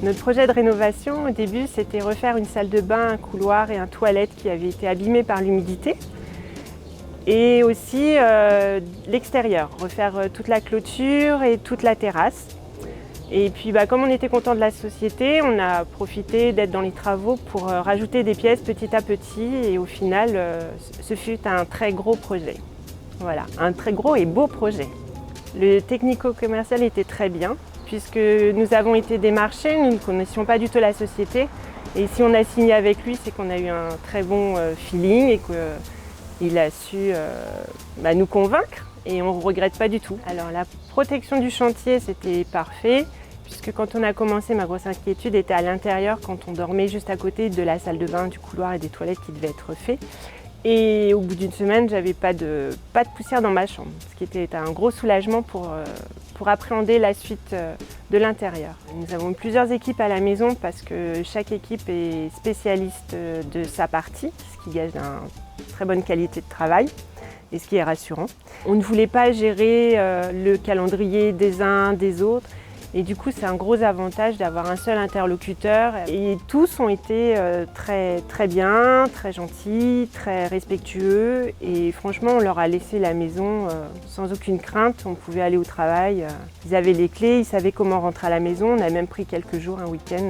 Notre projet de rénovation, au début, c'était refaire une salle de bain, un couloir et un toilette qui avaient été abîmés par l'humidité. Et aussi l'extérieur, refaire toute la clôture et toute la terrasse. Et puis comme on était content de la société, on a profité d'être dans les travaux pour rajouter des pièces petit à petit. Et au final, ce fut un très gros projet. Voilà, un très gros et beau projet. Le technico-commercial était très bien, puisque nous avons été démarchés, nous ne connaissions pas du tout la société. Et si on a signé avec lui, c'est qu'on a eu un très bon feeling et qu'il a su nous convaincre et on ne regrette pas du tout. Alors la protection du chantier, c'était parfait, puisque quand on a commencé, ma grosse inquiétude était à l'intérieur, quand on dormait juste à côté de la salle de bain, du couloir et des toilettes qui devaient être faits. Et au bout d'une semaine, j'avais pas de poussière dans ma chambre, ce qui était un gros soulagement pour appréhender la suite de l'intérieur. Nous avons plusieurs équipes à la maison parce que chaque équipe est spécialiste de sa partie, ce qui gage une très bonne qualité de travail et ce qui est rassurant. On ne voulait pas gérer le calendrier des uns, des autres. Et du coup, c'est un gros avantage d'avoir un seul interlocuteur. Et tous ont été très bien, très gentils, très respectueux. Et franchement, on leur a laissé la maison sans aucune crainte. On pouvait aller au travail. Ils avaient les clés, ils savaient comment rentrer à la maison. On a même pris quelques jours, un week-end.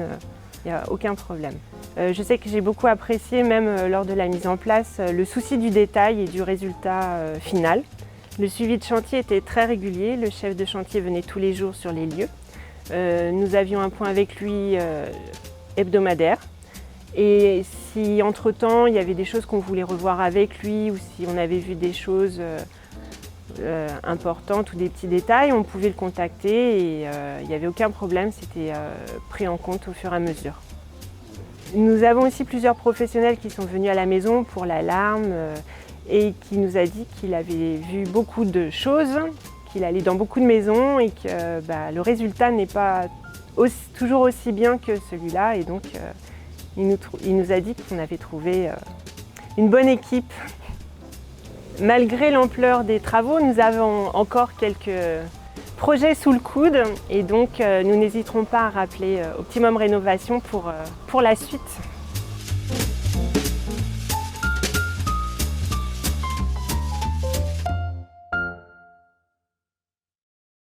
Il n'y a aucun problème. Je sais que j'ai beaucoup apprécié, même lors de la mise en place, le souci du détail et du résultat final. Le suivi de chantier était très régulier. Le chef de chantier venait tous les jours sur les lieux. Nous avions un point avec lui hebdomadaire et si entre-temps il y avait des choses qu'on voulait revoir avec lui ou si on avait vu des choses importantes ou des petits détails, on pouvait le contacter et il n'y avait aucun problème, c'était pris en compte au fur et à mesure. Nous avons aussi plusieurs professionnels qui sont venus à la maison pour l'alarme et qui nous a dit qu'il avait vu beaucoup de choses, qu'il allait dans beaucoup de maisons et que le résultat n'est pas toujours aussi bien que celui-là. Et donc, il nous a dit qu'on avait trouvé une bonne équipe. Malgré l'ampleur des travaux, nous avons encore quelques projets sous le coude. Et donc, nous n'hésiterons pas à rappeler Optimum Rénovation pour la suite.